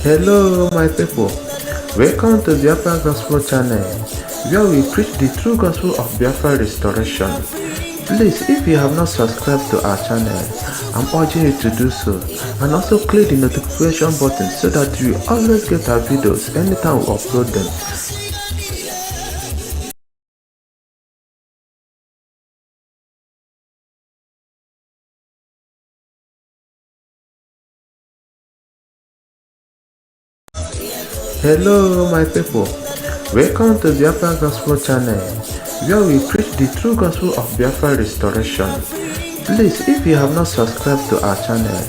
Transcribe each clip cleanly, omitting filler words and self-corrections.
Hello my people, welcome to Biafra Gospel channel where we preach the true gospel of Biafra restoration. Please, if you have not subscribed to our channel, I'm urging you to do so, and also click the notification button so that you always get our videos anytime we upload them. Hello my people, welcome to Biafra Gospel channel where we preach the true gospel of Biafra restoration. Please, if you have not subscribed to our channel,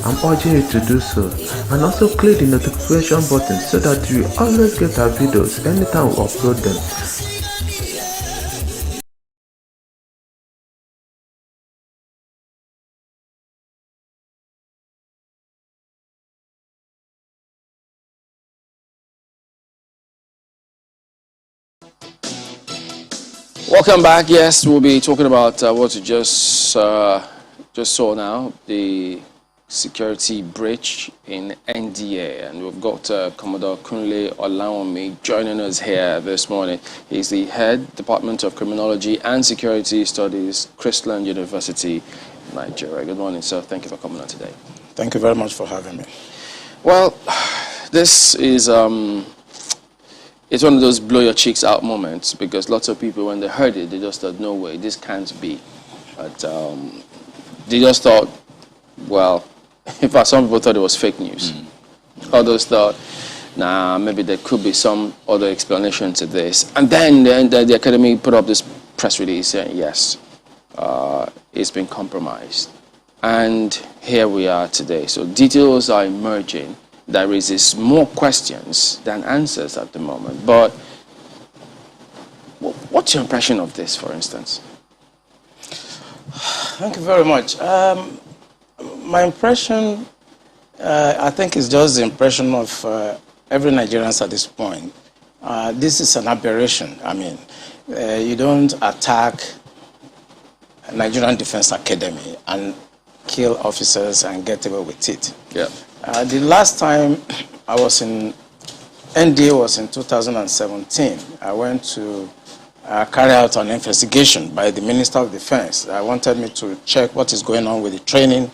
I'm urging you to do so, and also click the notification button so that you always get our videos anytime we upload them. Welcome back. Yes, we'll be talking about what you just saw now, the security breach in NDA, and we've got Commodore Kunle Olawumi joining us here this morning. He's the head Department of Criminology and Security Studies, Christland University, Nigeria. Good morning, sir. Thank you for coming on today. Thank you very much for having me. Well, this is it's one of those blow your cheeks out moments, because lots of people, when they heard it, they just thought, no way, this can't be. But they just thought, well, in fact, some people thought it was fake news. Others thought, nah, maybe there could be some other explanation to this. And then the academy put up this press release saying, yes, it's been compromised. And here we are today. So details are emerging that raises more questions than answers at the moment. But what's your impression of this, for instance? Thank you very much. My impression, I think, is just the impression of every Nigerian at this point. This is an aberration. I mean, you don't attack Nigerian Defense Academy and kill officers and get away with it. Yeah. The last time I was in NDA was in 2017. I went to carry out an investigation by the Minister of Defense. I wanted me to check what is going on with the training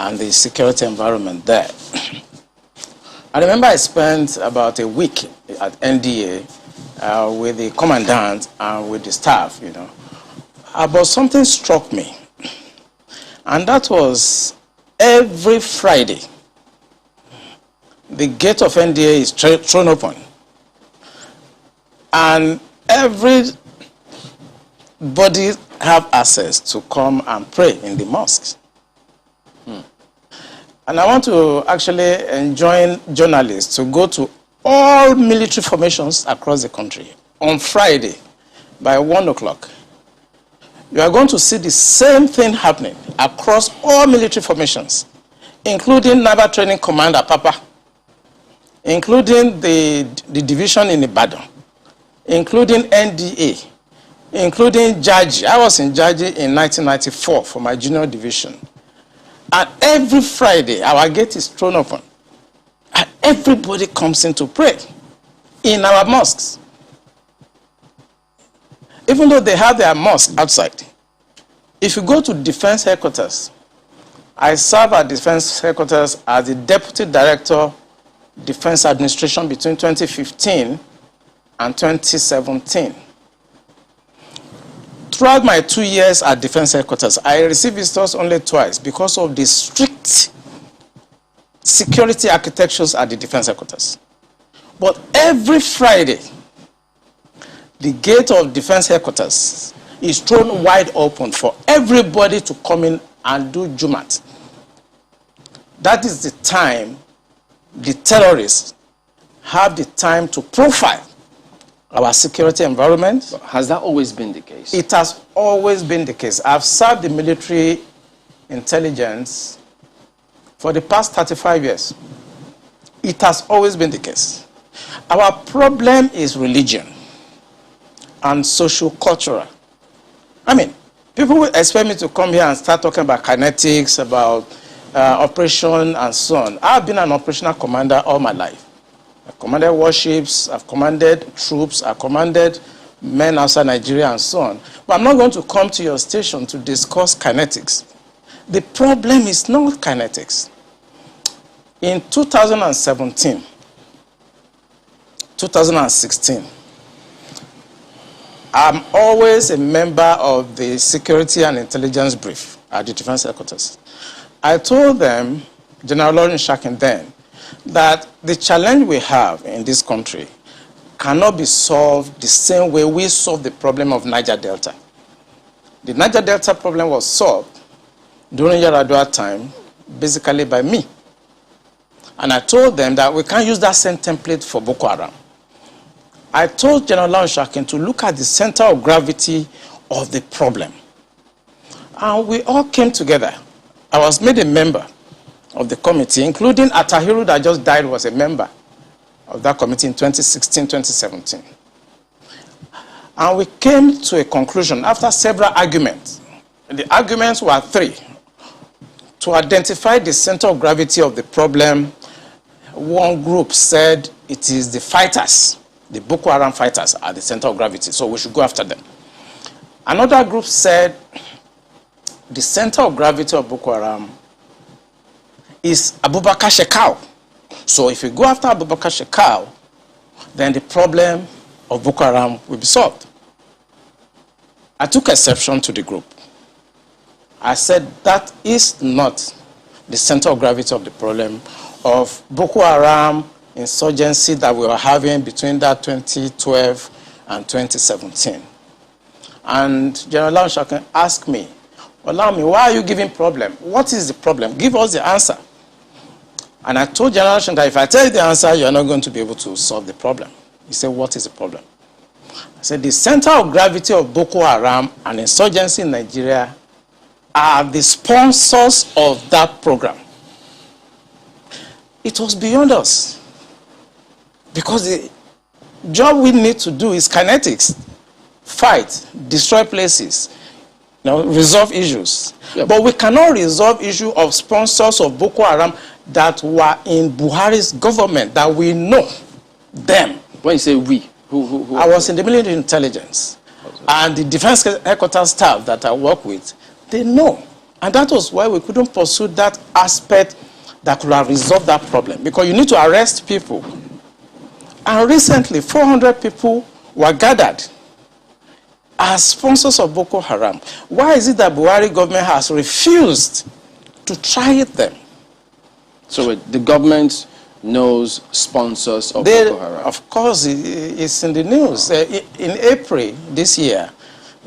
and the security environment there. I remember I spent about a week at NDA with the commandant and with the staff, you know. But something struck me, and that was every Friday, the gate of NDA is thrown open, and everybody have access to come and pray in the mosques. And I want to actually enjoin journalists to go to all military formations across the country on Friday by 1 o'clock. You are going to see the same thing happening across all military formations, including Naval Training Command at Papa, including the division in Ibadan, including NDA, including Jaji. I was in Jaji in 1994 for my junior division. And every Friday, our gate is thrown open. And everybody comes in to pray in our mosques. Even though they have their mosque outside. If you go to Defense Headquarters, I serve at Defense Headquarters as the Deputy Director Defense Administration between 2015 and 2017. Throughout my 2 years at Defense Headquarters, I received visitors only twice because of the strict security architectures at the Defense Headquarters. But every Friday, the gate of Defense Headquarters is thrown wide open for everybody to come in and do Jumat. That is the time the terrorists have the time to profile our security environment. Has that always been the case? It has always been the case. I've served the military intelligence for the past 35 years. It has always been the case. Our problem is religion and social-cultural. I mean, people will expect me to come here and start talking about kinetics, about operation and so on. I've been an operational commander all my life. I've commanded warships, I've commanded troops, I've commanded men outside Nigeria and so on. But I'm not going to come to your station to discuss kinetics. The problem is not kinetics. In 2017, 2016, I'm always a member of the Security and Intelligence Brief at the Defense Headquarters. I told them, General Lawrence Shakin then, that the challenge we have in this country cannot be solved the same way we solved the problem of Niger Delta. The Niger Delta problem was solved during Yaradua time, basically by me. And I told them that we can't use that same template for Boko Haram. I told General Lawrence Shakin to look at the center of gravity of the problem. And we all came together. I was made a member of the committee, including Atahiru that just died was a member of that committee in 2016, 2017. And we came to a conclusion after several arguments. The arguments were three. To identify the center of gravity of the problem, one group said it is the fighters, the Boko Haram fighters are the center of gravity, so we should go after them. Another group said the center of gravity of Boko Haram is Abubakar Shekau. So if we go after Abubakar Shekau, then the problem of Boko Haram will be solved. I took exception to the group. I said that is not the center of gravity of the problem of Boko Haram insurgency that we were having between that 2012 and 2017. And General Lawrence Shakin asked me, allow me, why are you giving problem? What is the problem? Give us the answer. And I told General Shakin that if I tell you the answer, you're not going to be able to solve the problem. He said, what is the problem? I said, the center of gravity of Boko Haram and insurgency in Nigeria are the sponsors of that program. It was beyond us. Because the job we need to do is kinetics. Fight, destroy places, resolve issues. Yep. But we cannot resolve issue of sponsors of Boko Haram that were in Buhari's government, that we know them. When you say we, who I was in the military intelligence. Okay. And the defense headquarters staff that I work with, they know. And that was why we couldn't pursue that aspect that could have resolved that problem. Because you need to arrest people. And recently, 400 people were gathered as sponsors of Boko Haram. Why is it that Buhari government has refused to try them? So the government knows sponsors of Boko Haram? Of course, it's in the news. In April this year,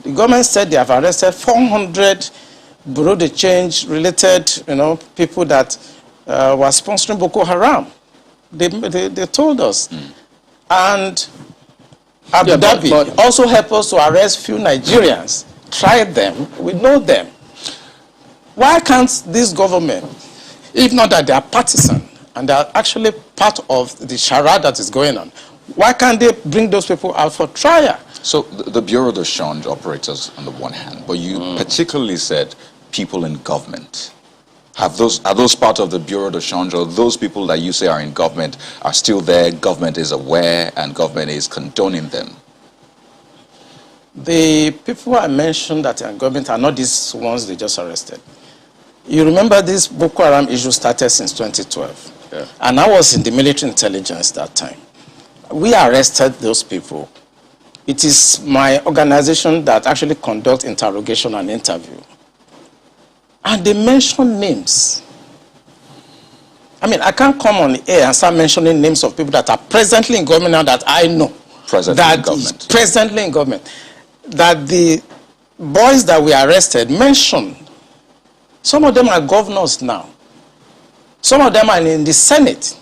the government said they have arrested 400 Bureau de Change related people that were sponsoring Boko Haram. They told us. Mm. And Abu Dhabi also helped us to arrest few Nigerians, tried them, we know them. Why can't this government, if not that they are partisan and they are actually part of the charade that is going on, why can't they bring those people out for trial? So the Bureau de Change operators on the one hand, but you particularly said people in government. Are those part of the Bureau de Change, or those people that you say are in government are still there, government is aware, and government is condoning them? The people I mentioned that are in government are not these ones they just arrested. You remember this Boko Haram issue started since 2012. Yeah. And I was in the military intelligence that time. We arrested those people. It is my organization that actually conducts interrogation and interview. And they mention names. I mean, I can't come on the air and start mentioning names of people that are presently in government now that I know. Presently in government. That the boys that we arrested mentioned. Some of them are governors now. Some of them are in the Senate.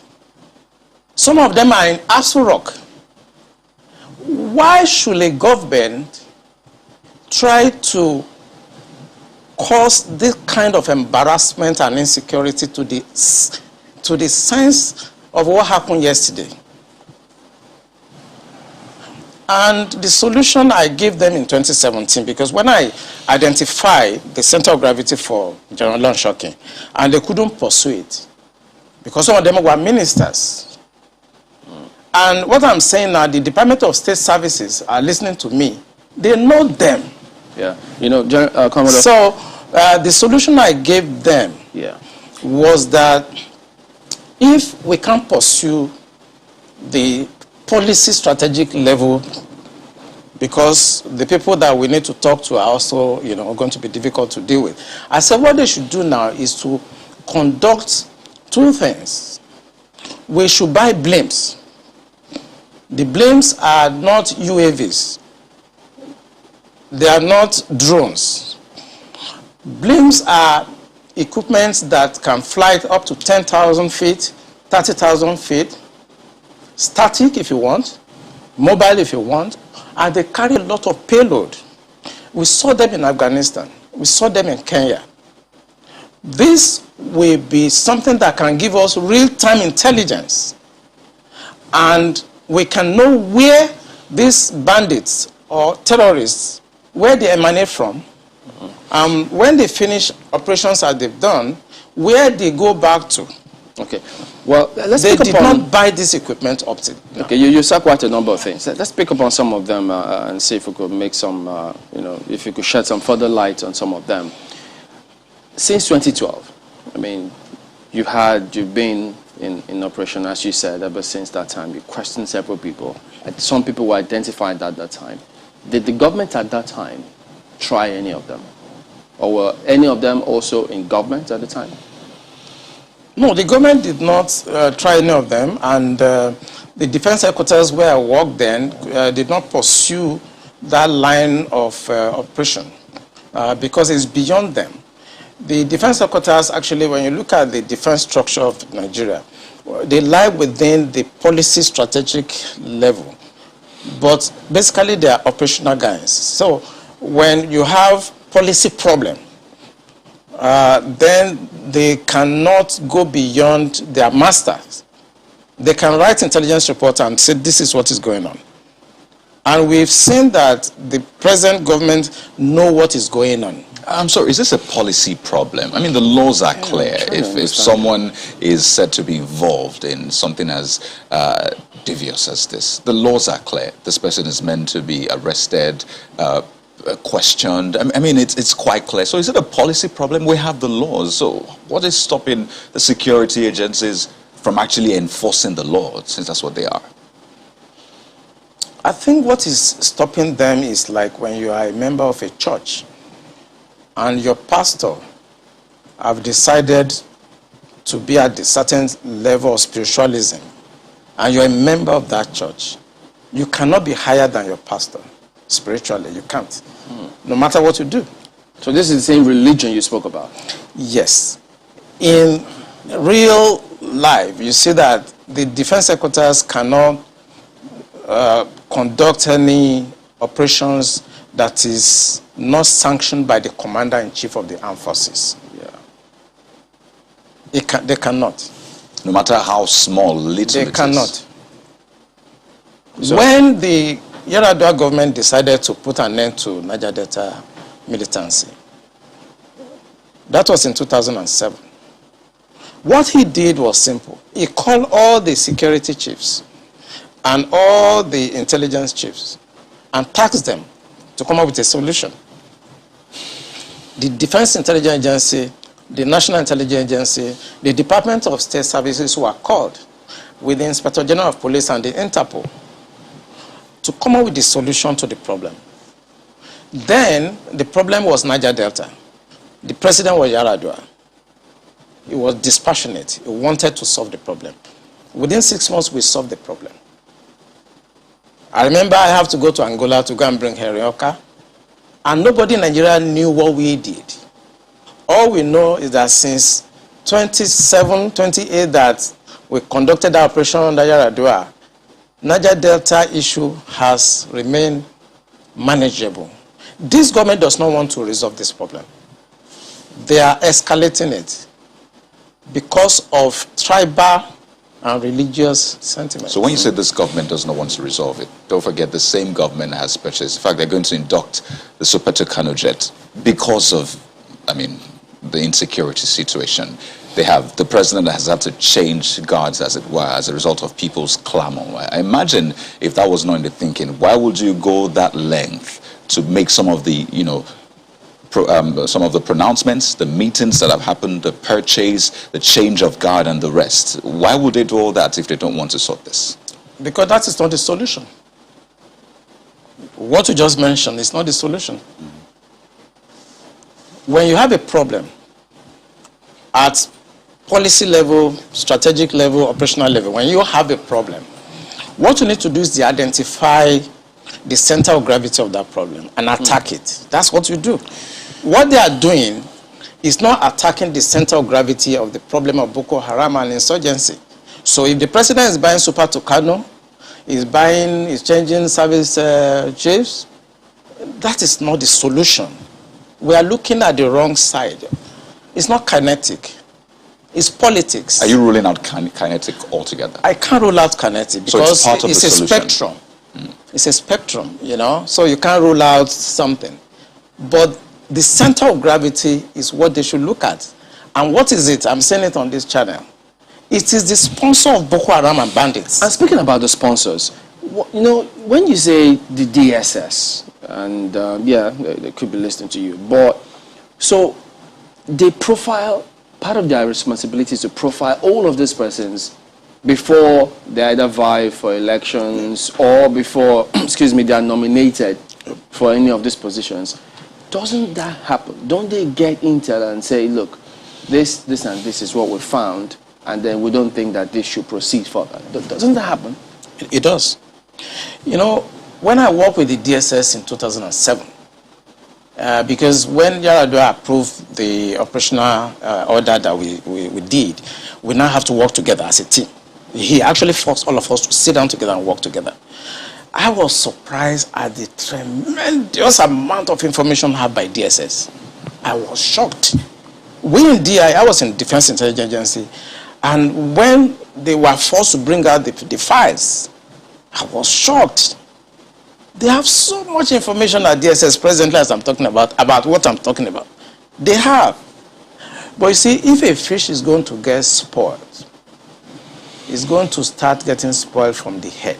Some of them are in Aso Rock. Why should a government try to cause this kind of embarrassment and insecurity to the sense of what happened yesterday? And the solution I gave them in 2017, because when I identified the center of gravity for general land shocking, and they couldn't pursue it, because some of them were ministers. And what I'm saying now, the Department of State Services are listening to me. They know them. Yeah, you know, Commodore. So the solution I gave them was that if we can't pursue the policy strategic level, because the people that we need to talk to are also, you know, going to be difficult to deal with. I said what they should do now is to conduct two things. We should buy blimps. The blimps are not UAVs. They are not drones. Blimps are equipment that can fly up to 10,000 feet, 30,000 feet, static if you want, mobile if you want, and they carry a lot of payload. We saw them in Afghanistan. We saw them in Kenya. This will be something that can give us real-time intelligence, and we can know where these bandits or terrorists, where they emanate from, when they finish operations as they've done, where they go back to. Okay. Well, they did not buy this equipment up to. No. Okay, you said quite a number of things. Let's pick up on some of them and see if we could make some, you know, if you could shed some further light on some of them. Since 2012, I mean, you've been in operation, as you said, ever since that time. You questioned several people. Some people were identified at that time. Did the government at that time try any of them? Or were any of them also in government at the time? No, the government did not try any of them, and the defense headquarters where I worked then did not pursue that line of operation because it's beyond them. The defense headquarters, actually, when you look at the defense structure of Nigeria, they lie within the policy strategic level, but basically they are operational guys. So when you have policy problem, then they cannot go beyond their masters. They can write intelligence report and say this is what is going on. And we've seen that the present government know what is going on. I'm sorry, is this a policy problem? I mean, the laws are clear. If someone is said to be involved in something as devious as this, the laws are clear. This person is meant to be arrested, questioned. I mean, it's quite clear. So is it a policy problem? We have the laws. So what is stopping the security agencies from actually enforcing the law, since that's what they are? I think what is stopping them is like when you are a member of a church and your pastor have decided to be at a certain level of spiritualism and you're a member of that church, you cannot be higher than your pastor spiritually. You can't, no matter what you do. So this is the same religion you spoke about? Yes. In real life, you see that the defense headquarters cannot conduct any operations that is not sanctioned by the commander-in-chief of the armed forces. Yeah. They cannot. No matter how small, little they cannot. So when the Yar'Adua government decided to put an end to Niger Delta militancy, that was in 2007. What he did was simple. He called all the security chiefs and all the intelligence chiefs and tasked them to come up with a solution. The Defense Intelligence Agency, the National Intelligence Agency, the Department of State Services were called with the Inspector General of Police and the Interpol to come up with the solution to the problem. Then the problem was Niger Delta. The president was Yar'Adua. He was dispassionate. He wanted to solve the problem. Within 6 months, we solved the problem. I remember I have to go to Angola to go and bring Herioka, and nobody in Nigeria knew what we did. All we know is that since 27, 28 that we conducted our operation under Yar'Adua, Niger Delta issue has remained manageable. This government does not want to resolve this problem. They are escalating it because of tribal and religious sentiments. So when you say this government does not want to resolve it, don't forget the same government has purchased, in fact, they're going to induct the Super Tucano jet because of, I mean, the insecurity situation. They have, the president has had to change guards, as it were, as a result of people's clamor. I imagine if that was not in the thinking, why would you go that length to make some of the, you know, some of the pronouncements, the meetings that have happened, the purchase, the change of guard and the rest? Why would they do all that if they don't want to sort this? Because that is not the solution. What you just mentioned is not the solution. When you have a problem at policy level, strategic level, operational level, when you have a problem, what you need to do is to identify the center of gravity of that problem and attack it. That's what you do. What they are doing is not attacking the center of gravity of the problem of Boko Haram and insurgency. So if the president is buying Super Tucano, is changing service chiefs, that is not the solution. We are looking at the wrong side. It's not kinetic. It's politics. Are you ruling out kinetic altogether? I can't rule out kinetic because so it's a spectrum. It's a spectrum, you know, so you can't rule out something. But the center of gravity is what they should look at. And what is it? I'm saying it on this channel. It is the sponsor of Boko Haram and bandits. And speaking about the sponsors, you know, when you say the DSS, and yeah, they could be listening to you, but so they profile, part of their responsibility is to profile all of these persons before they either vie for elections or before, excuse me, they are nominated for any of these positions. Doesn't that happen? Don't they get intel and say, look, this and this is what we found, and then we don't think that this should proceed further? Doesn't that happen? It does. You know, when I worked with the DSS in 2007, because when Yaradua approved the operational order that we did, we now have to work together as a team. He actually forced all of us to sit down together and work together. I was surprised at the tremendous amount of information had by DSS. I was shocked. We in DI, I was in Defense Intelligence Agency, and when they were forced to bring out the files, I was shocked. They have so much information at DSS presently, as I'm talking about what I'm talking about. They have. But you see, if a fish is going to get spoiled, it's going to start getting spoiled from the head.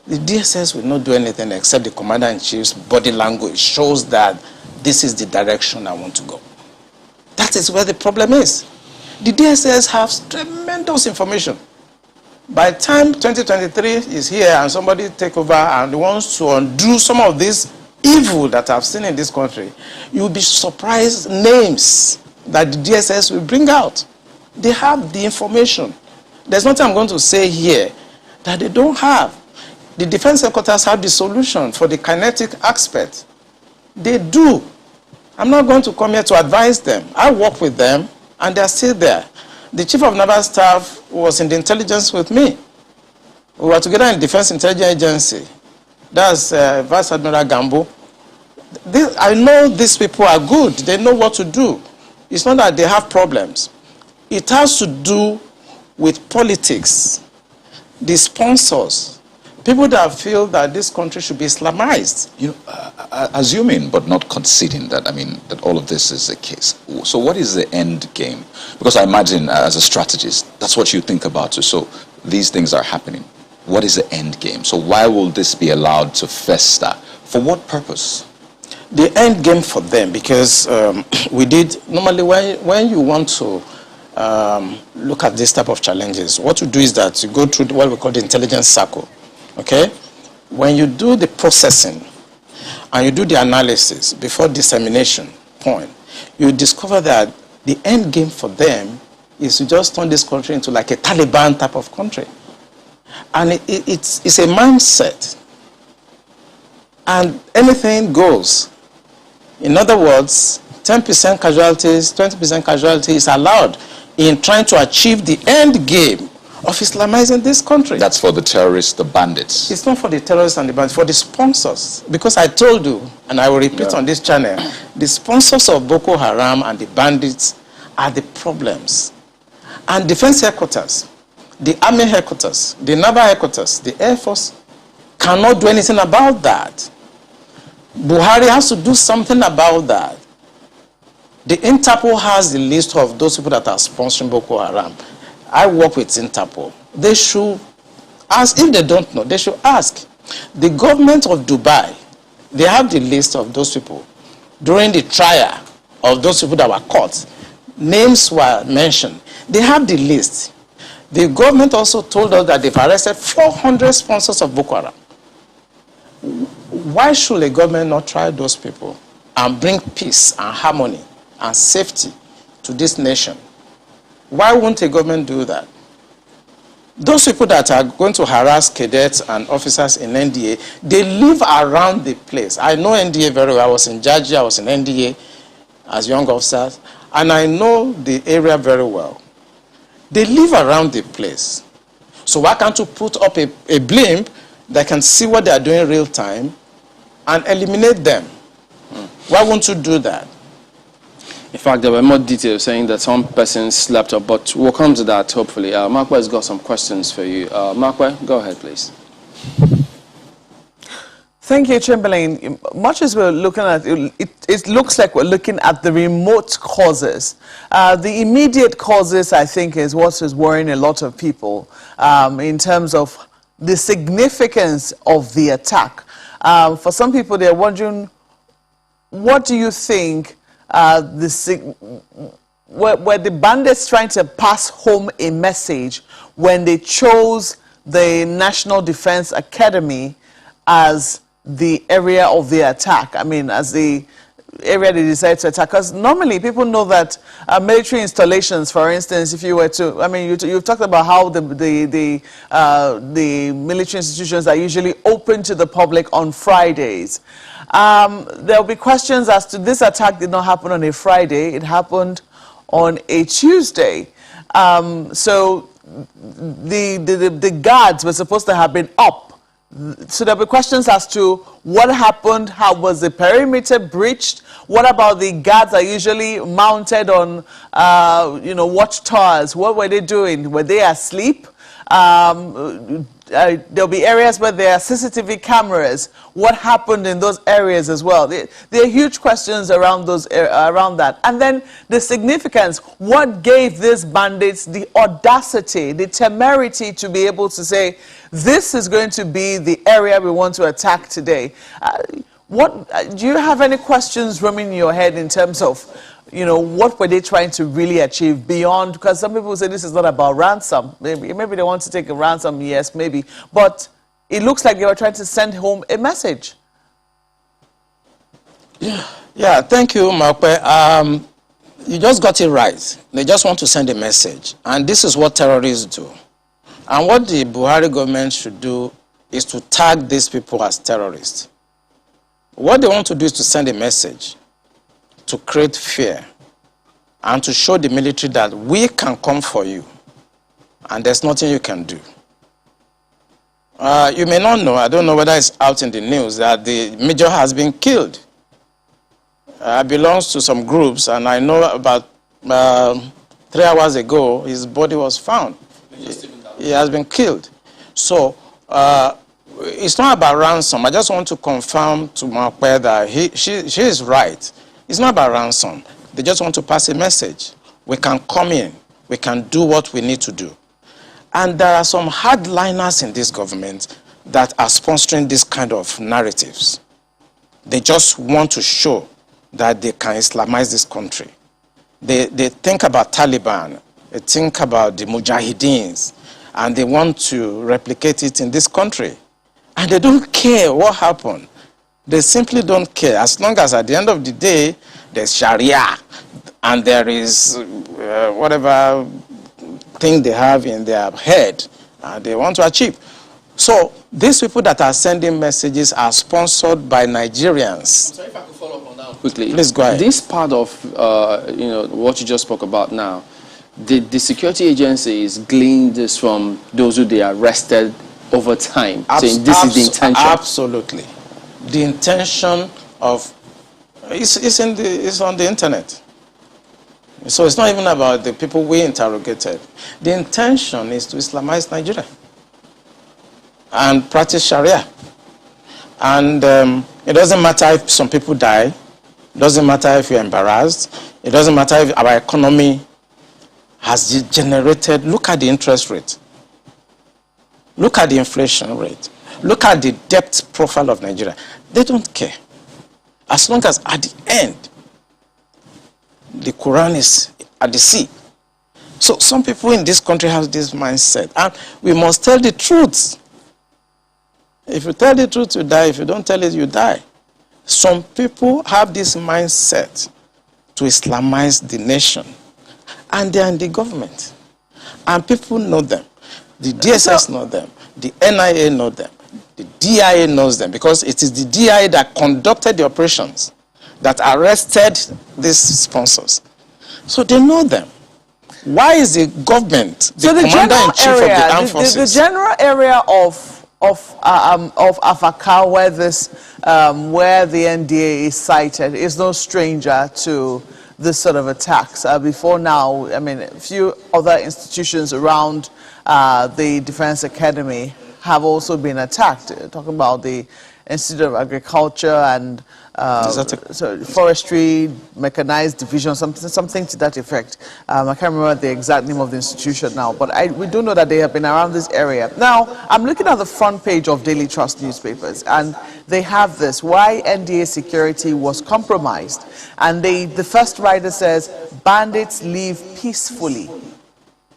The DSS will not do anything except the Commander-in-Chief's body language shows that this is the direction I want to go. That is where the problem is. The DSS has tremendous information. By the time 2023 is here and somebody take over and wants to undo some of this evil that I've seen in this country, you'll be surprised names that the DSS will bring out. They have the information. There's nothing I'm going to say here that they don't have. The defense headquarters have the solution for the kinetic aspect. They do. I'm not going to come here to advise them. I work with them and they're still there. The Chief of Naval Staff was in the intelligence with me. We were together in Defense Intelligence Agency. That's Vice Admiral Gambo. I know these people are good. They know what to do. It's not that they have problems. It has to do with politics, the sponsors, people that feel that this country should be Islamized. You know, assuming but not conceding that, I mean, that all of this is the case. So what is the end game? Because I imagine as a strategist, that's what you think about too. So these things are happening. What is the end game? So why will this be allowed to fester? For what purpose? The end game for them, because we did, normally when you want to look at this type of challenges, what you do is that you go through what we call the intelligence circle. Okay? When you do the processing and you do the analysis before dissemination point, you discover that the end game for them is to just turn this country into like a Taliban type of country. And it's a mindset. And anything goes. In other words, 10% casualties, 20% casualties is allowed in trying to achieve the end game of Islamizing this country. That's for the terrorists, the bandits. It's not for the terrorists and the bandits, for the sponsors. Because I told you, and I will repeat on this channel, the sponsors of Boko Haram and the bandits are the problems. And defense headquarters The Army headquarters, the Naval headquarters, the Air Force cannot do anything about that. Buhari has to do something about that. The Interpol has the list of those people that are sponsoring Boko Haram. I work with Interpol. They should ask. If they don't know, they should ask. The government of Dubai, they have the list of those people. During the trial of those people that were caught, names were mentioned. They have the list. The government also told us that they've arrested 400 sponsors of Boko Haram. Why should the government not try those people and bring peace and harmony and safety to this nation? Why won't a government do that? Those people that are going to harass cadets and officers in NDA, they live around the place. I know NDA very well. I was in Georgia, I was in NDA as young officers, and I know the area very well. They live around the place. So why can't you put up a blimp that can see what they are doing in real time and eliminate them? Why won't you do that? In fact, there were more details saying that some persons slept up, but we'll come to that hopefully. Markwe has got some questions for you. Markwe, go ahead, please. Thank you, Chamberlain. Much as we're looking at it looks like we're looking at the remote causes. The immediate causes, I think, is what is worrying a lot of people in terms of the significance of the attack. For some people, they're wondering, what do you think were the bandits trying to pass home a message when they chose the National Defense Academy as the area of the attack? I mean, as the area they decided to attack. Because normally people know that military installations, for instance, if you were to, I mean, you've talked about how the military institutions are usually open to the public on Fridays. There'll be questions as to this attack did not happen on a Friday. It happened on a Tuesday. So the guards were supposed to have been up. So there'll be questions as to what happened, how was the perimeter breached, what about the guards are usually mounted on, watchtowers, what were they doing, were they asleep? There'll be areas where there are CCTV cameras. What happened in those areas as well? There are huge questions around that. And then the significance, what gave these bandits the audacity, the temerity to be able to say, this is going to be the area we want to attack today? Do you have any questions roaming in your head in terms of, what were they trying to really achieve beyond? Because some people say this is not about ransom. Maybe they want to take a ransom, yes, maybe. But it looks like they were trying to send home a message. Yeah, thank you, Markwe. You just got it right. They just want to send a message. And this is what terrorists do. And what the Buhari government should do is to tag these people as terrorists. What they want to do is to send a message to create fear and to show the military that we can come for you and there's nothing you can do. You may not know, I don't know whether it's out in the news, that the major has been killed. Belongs to some groups, and I know about 3 hours ago his body was found. He has been killed. So it's not about ransom. I just want to confirm to Markwe that she is right. It's not about ransom. They just want to pass a message. We can come in. We can do what we need to do. And there are some hardliners in this government that are sponsoring this kind of narratives. They just want to show that they can Islamize this country. They think about Taliban. They think about the Mujahideens. And they want to replicate it in this country. And they don't care what happened. They simply don't care. As long as at the end of the day, there's Sharia and there is whatever thing they have in their head they want to achieve. So these people that are sending messages are sponsored by Nigerians. I'm sorry if I could follow up on that quickly. Please go ahead. This part of what you just spoke about now, the security agencies gleaned this from those who they arrested over time, saying this is the intention. Absolutely. The intention of it's on the internet. So it's not even about the people we interrogated. The intention is to Islamize Nigeria and practice Sharia. And it doesn't matter if some people die. It doesn't matter if you're embarrassed. It doesn't matter if our economy has degenerated. Look at the interest rate. Look at the inflation rate. Look at the debt profile of Nigeria. They don't care. As long as at the end, the Quran is at the sea. So some people in this country have this mindset. And we must tell the truth. If you tell the truth, you die. If you don't tell it, you die. Some people have this mindset to Islamize the nation. And they are in the government. And people know them. The DSS know them. The NIA know them. The DIA knows them. Because it is the DIA that conducted the operations that arrested these sponsors. So they know them. Why is the government, the commander-in-chief of the armed forces? The general area of Afaka, where where the NDA is cited, is no stranger to this sort of attacks. Before now, I mean, a few other institutions around the Defense Academy have also been attacked. Talking about the Institute of Agriculture and Forestry, Mechanized Division, something to that effect. I can't remember the exact name of the institution now, but we do know that they have been around this area. Now, I'm looking at the front page of Daily Trust newspapers, and they have this, why NDA security was compromised. And the first writer says, bandits leave peacefully.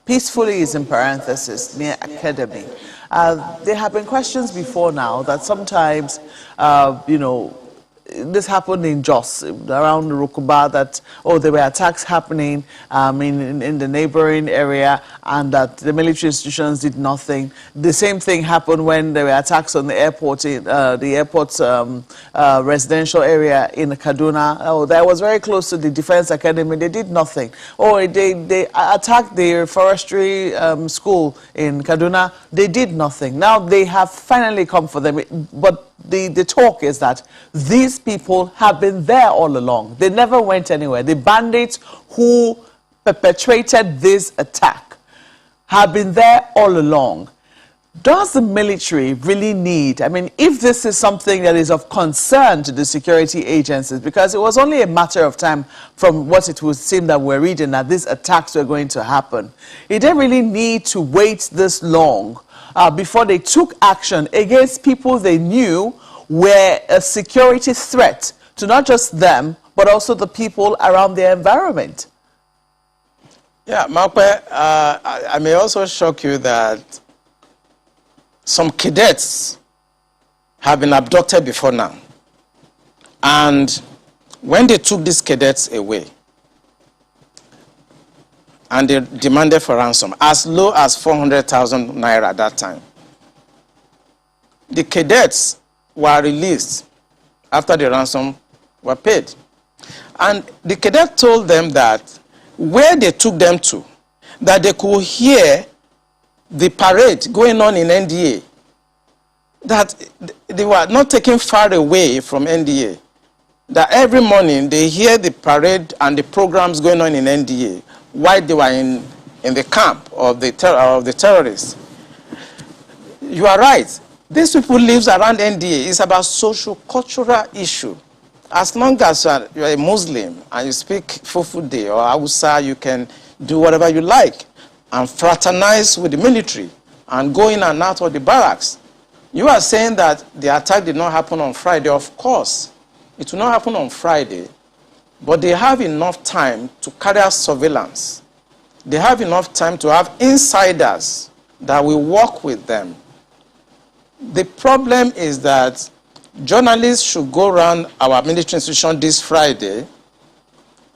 Peacefully is in parenthesis, near academy. There have been questions before now that sometimes, you know, this happened in Jos, around Rukuba, that, there were attacks happening in the neighboring area, and that the military institutions did nothing. The same thing happened when there were attacks on the airport, the airport's residential area in Kaduna. That was very close to the Defense Academy. They did nothing. They attacked the forestry school in Kaduna. They did nothing. Now they have finally come for them, but the talk is that these people have been there all along. They never went anywhere. The bandits who perpetrated this attack have been there all along. Does the military really need, I mean, if this is something that is of concern to the security agencies, because it was only a matter of time from what it would seem that we're reading that these attacks were going to happen, it didn't really need to wait this long before they took action against people they knew were a security threat to not just them, but also the people around their environment. Yeah, Makwe, I may also shock you that some cadets have been abducted before now. And when they took these cadets away, and they demanded for ransom, as low as 400,000 naira at that time, the cadets were released after the ransom were paid. And the cadet told them that where they took them to, that they could hear the parade going on in NDA, that they were not taken far away from NDA, that every morning they hear the parade and the programs going on in NDA while they were in the camp of the terrorists. You are right. These people live around NDA. It's about social-cultural issue. As long as you're a Muslim and you speak Fufude or Hausa, you can do whatever you like and fraternize with the military and go in and out of the barracks. You are saying that the attack did not happen on Friday. Of course, it will not happen on Friday, but they have enough time to carry out surveillance. They have enough time to have insiders that will work with them. The problem is that journalists should go around our military institution this Friday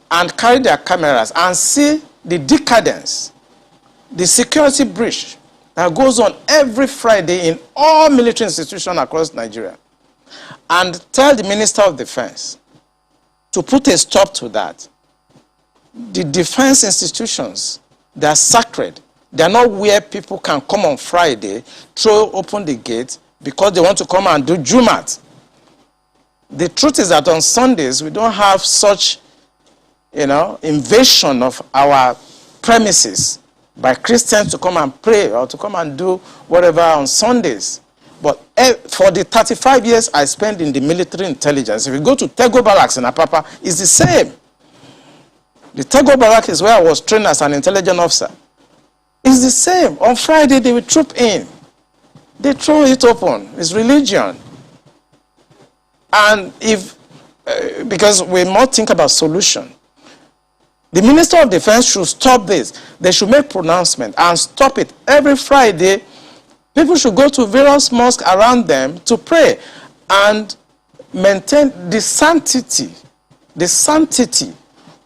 and carry their cameras and see the decadence, the security breach that goes on every Friday in all military institutions across Nigeria, and tell the Minister of Defense to put a stop to that. The defense institutions, they are sacred. They are not where people can come on Friday, throw open the gate because they want to come and do Jumat. The truth is that on Sundays, we don't have such invasion of our premises by Christians to come and pray or to come and do whatever on Sundays. But for the 35 years I spent in the military intelligence, if you go to Tego Barracks in Apapa, it's the same. The Tego Barracks is where I was trained as an intelligence officer. It's the same. On Friday, they will troop in. They throw it open. It's religion. And because we must think about solution. The Minister of Defense should stop this. They should make pronouncement and stop it. Every Friday, people should go to various mosques around them to pray and maintain the sanctity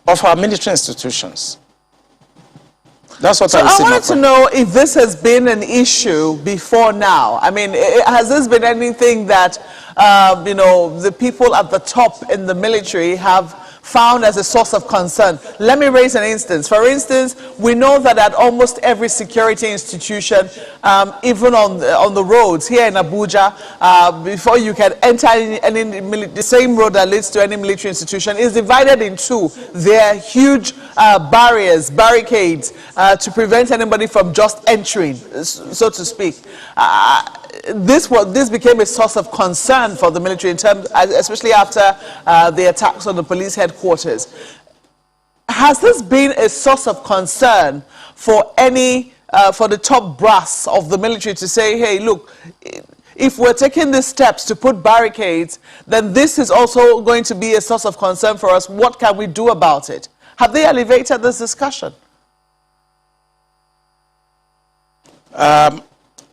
of our military institutions. That's what I wanted to know if this has been an issue before now. I mean, has this been anything that, the people at the top in the military have found as a source of concern? Let me raise an instance. For instance, we know that at almost every security institution, even on the roads here in Abuja, before you can enter the same road that leads to any military institution is divided in two. There are huge barricades to prevent anybody from just entering, so to speak. This became a source of concern for the military in terms, especially after the attacks on the police headquarters. Has this been a source of concern for for the top brass of the military to say, hey, look, if we're taking these steps to put barricades, then this is also going to be a source of concern for us. What can we do about it? Have they elevated this discussion?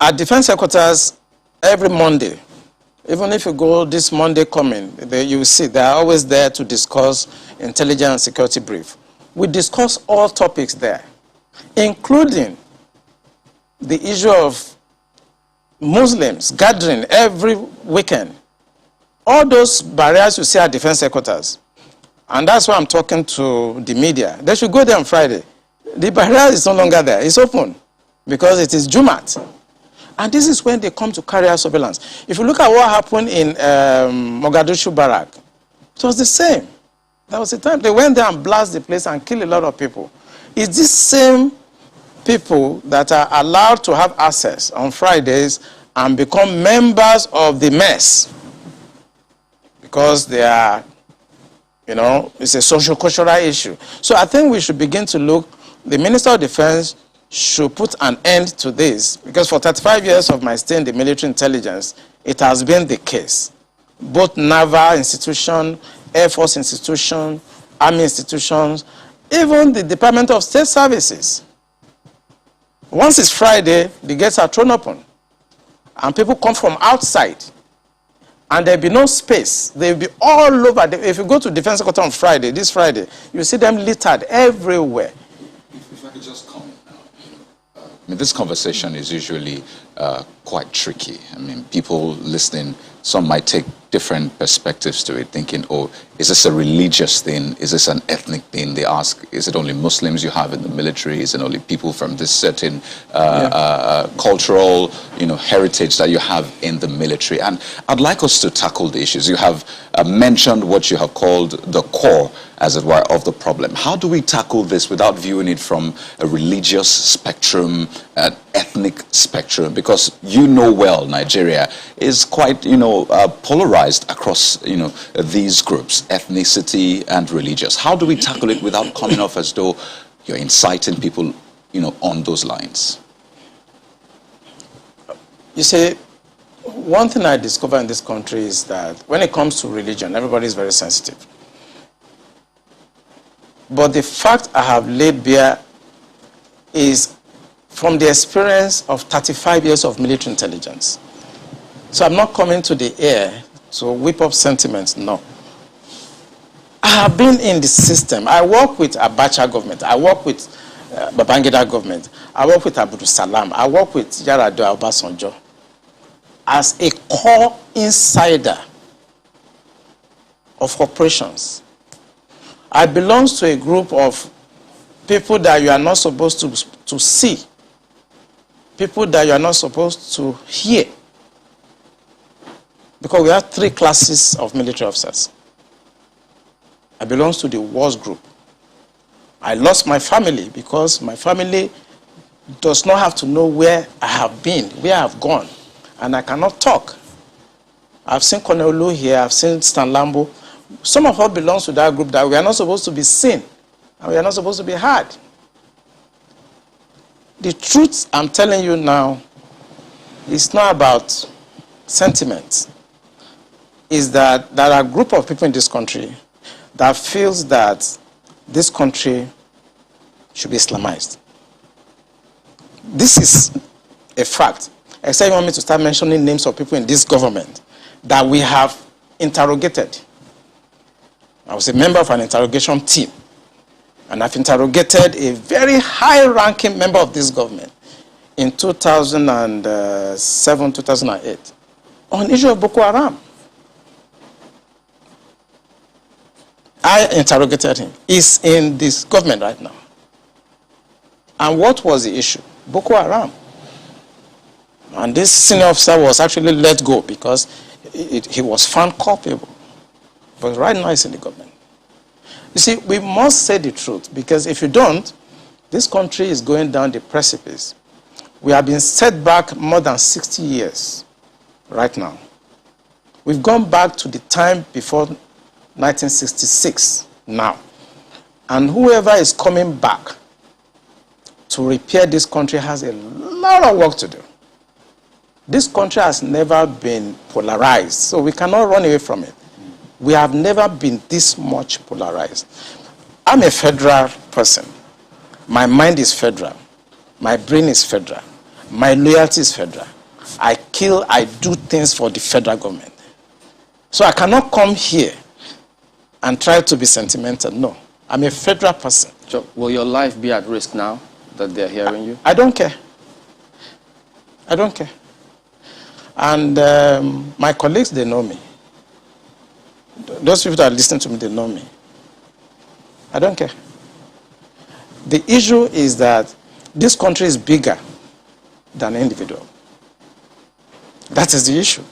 At Defense Headquarters, every Monday, even if you go this Monday coming, you will see they are always there to discuss intelligence and security brief. We discuss all topics there, including the issue of Muslims gathering every weekend. All those barriers you see at Defense Headquarters, and that's why I'm talking to the media. They should go there on Friday. The barrier is no longer there. It's open because it is Jumat. And this is when they come to carry out surveillance. If you look at what happened in Mogadishu Barrack, it was the same. That was the time they went there and blasted the place and killed a lot of people. It's these same people that are allowed to have access on Fridays and become members of the mess because they are, it's a social-cultural issue. So I think we should begin to look, the Minister of Defense should put an end to this, because for 35 years of my stay in the military intelligence, it has been the case. Both Naval institution, Air Force institution, Army institutions, even the Department of State Services. Once it's Friday, the gates are thrown open, and people come from outside, and there'll be no space. They'll be all over. If you go to Defense Headquarters on Friday, this Friday, you see them littered everywhere. If I could just comment. I mean, this conversation is usually quite tricky. I mean, people listening, some might take different perspectives to it, thinking, oh, is this a religious thing? Is this an ethnic thing? They ask, is it only Muslims you have in the military? Is it only people from this certain cultural, heritage that you have in the military? And I'd like us to tackle the issues. You have mentioned what you have called the core, as it were, of the problem. How do we tackle this without viewing it from a religious spectrum, an ethnic spectrum? Because well, Nigeria is quite, polarized across, these groups, ethnicity and religious. How do we tackle it without coming off as though you're inciting people, on those lines? You see, one thing I discovered in this country is that when it comes to religion, everybody is very sensitive. But the fact I have laid bare is from the experience of 35 years of military intelligence. So I'm not coming to the air to whip up sentiments, no. I have been in the system. I work with Abacha government. I work with Babangida government. I work with Abdul Salam. I work with Yar'Adua Obasanjo. As a core insider of operations, I belong to a group of people that you are not supposed to see, people that you are not supposed to hear, because we have 3 classes of military officers. I belong to the wars group. I lost my family because my family does not have to know where I have been, where I have gone, and I cannot talk. I've seen Colonel Lu here, I've seen Stan Lambo. Some of us belong to that group that we are not supposed to be seen, and we are not supposed to be heard. The truth I'm telling you now is not about sentiment. Is that there are a group of people in this country that feels that this country should be Islamized. This is a fact. Except you want me to start mentioning names of people in this government that we have interrogated. I was a member of an interrogation team, and I've interrogated a very high-ranking member of this government in 2007, 2008 on the issue of Boko Haram. I interrogated him. He's in this government right now. And what was the issue? Boko Haram. And this senior officer was actually let go because he was found culpable. But right now he's in the government. You see, we must say the truth, because if you don't, this country is going down the precipice. We have been set back more than 60 years right now. We've gone back to the time before 1966 now. And whoever is coming back to repair this country has a lot of work to do. This country has never been polarized, so we cannot run away from it. We have never been this much polarized. I'm a federal person. My mind is federal. My brain is federal. My loyalty is federal. I do things for the federal government. So I cannot come here and try to be sentimental. No, I'm a federal person. So will your life be at risk now that they're hearing you? I don't care. I don't care. And my colleagues, they know me. Those people that are listening to me, they know me. I don't care. The issue is that this country is bigger than an individual. That is the issue.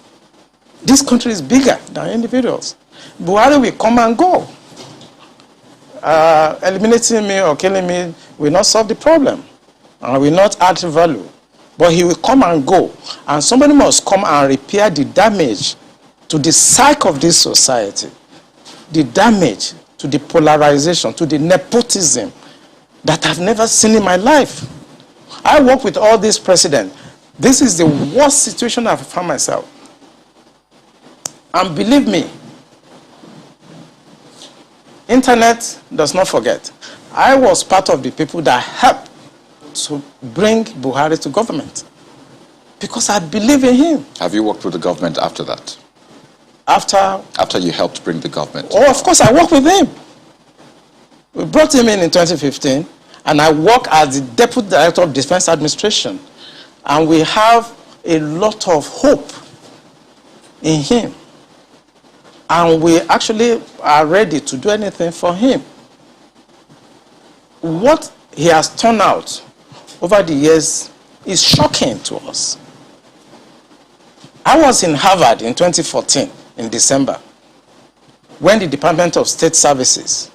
This country is bigger than individuals. Buhari will come and go. Eliminating me or killing me will not solve the problem and will not add value. But he will come and go. And somebody must come and repair the damage to the psyche of this society, the damage to the polarization, to the nepotism that I've never seen in my life. I work with all these presidents. This is the worst situation I've found myself. And believe me, internet does not forget. I was part of the people that helped to bring Buhari to government because I believe in him. Have you worked with the government after that? After you helped bring the government? Oh, of course, I worked with him. We brought him in 2015, and I work as the Deputy Director of Defense Administration. And we have a lot of hope in him. And we actually are ready to do anything for him. What he has turned out over the years is shocking to us. I was in Harvard in 2014, in December, when the Department of State Services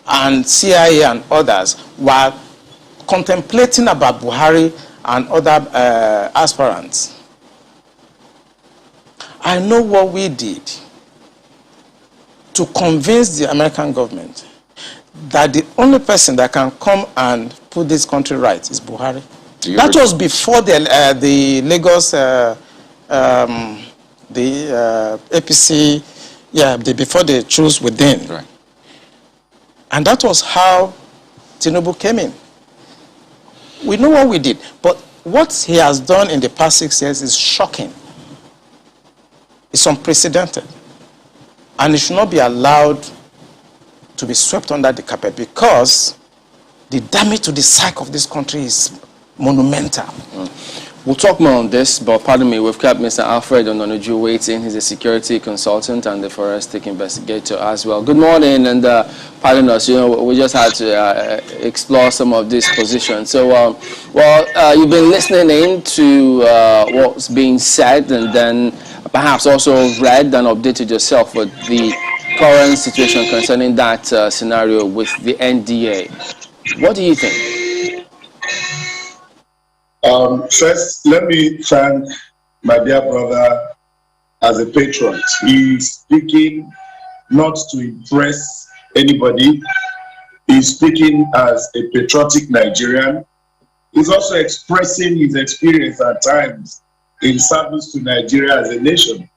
and CIA and others were contemplating about Buhari and other aspirants. I know what we did to convince the American government that the only person that can come and put this country right is Buhari. That was before the Lagos, APC, before they chose within. Right. And that was how Tinubu came in. We know what we did, but what he has done in the past 6 years is shocking. It's unprecedented. And it should not be allowed to be swept under the carpet because the damage to the psyche of this country is monumental. We'll talk more on this, but pardon me, we've kept Mr. Alfred Ononuju waiting. He's a security consultant and the forensic investigator as well. Good morning, and pardon us, we just had to explore some of these positions. So, you've been listening in to what's being said, and then perhaps also read and updated yourself with the current situation concerning that scenario with the NDA. What do you think? First, let me thank my dear brother as a patriot. He's speaking not to impress anybody. He's speaking as a patriotic Nigerian. He's also expressing his experience at times in service to Nigeria as a nation.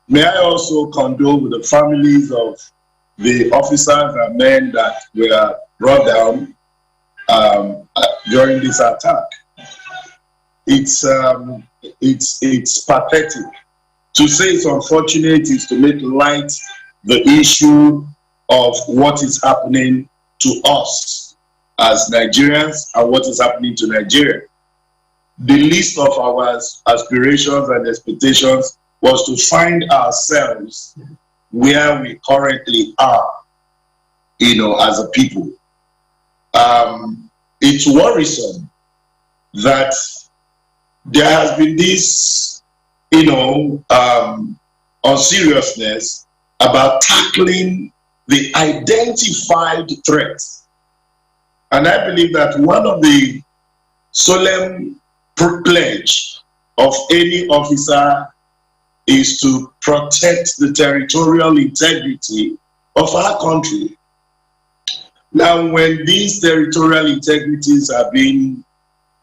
May I also condole with the families of the officers and men that were brought down during this attack. It's pathetic. To say it's unfortunate is to make light the issue of what is happening to us as Nigerians and what is happening to Nigeria. The least of our aspirations and expectations was to find ourselves where we currently are, as a people. It's worrisome that there has been this, unseriousness about tackling the identified threats. And I believe that one of the solemn pledge of any officer is to protect the territorial integrity of our country. Now, when these territorial integrities are being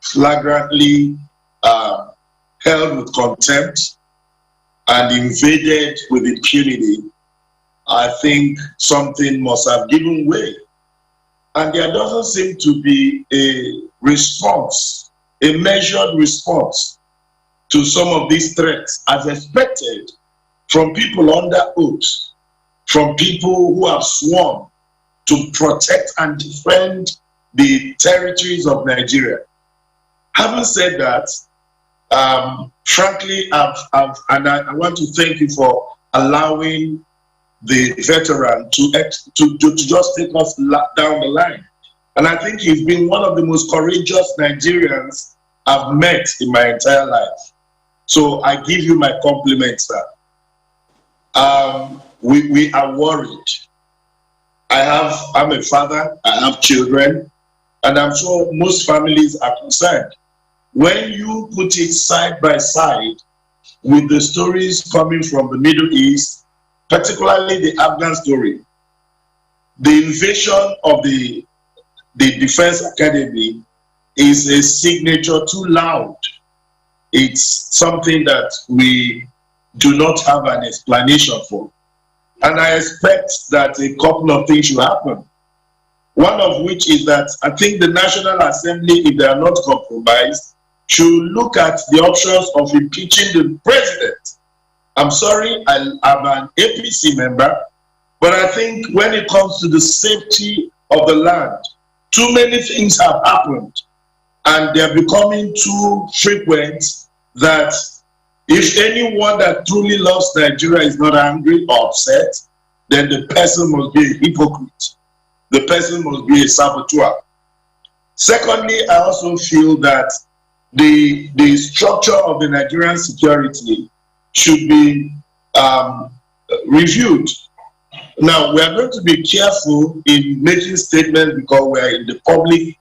flagrantly held with contempt and invaded with impunity, I think something must have given way. And there doesn't seem to be a response, a measured response to some of these threats as expected from people under oath, from people who have sworn to protect and defend the territories of Nigeria. Having said that, frankly, I want to thank you for allowing the veteran to just take us down the line. And I think he's been one of the most courageous Nigerians I've met in my entire life. So I give you my compliments, sir. We are worried. I'm a father, I have children, and I'm sure most families are concerned. When you put it side by side with the stories coming from the Middle East, particularly the Afghan story, the invasion of the Defense Academy is a signature too loud. It's something that we do not have an explanation for. And I expect that a couple of things should happen. One of which is that I think the National Assembly, if they are not compromised, should look at the options of impeaching the president. I'm sorry, I'm an APC member, but I think when it comes to the safety of the land, too many things have happened, and they're becoming too frequent that if anyone that truly loves Nigeria is not angry or upset, then the person must be a hypocrite. The person must be a saboteur. Secondly, I also feel that the structure of the Nigerian security should be reviewed. Now, we are going to be careful in making statements because we are in the public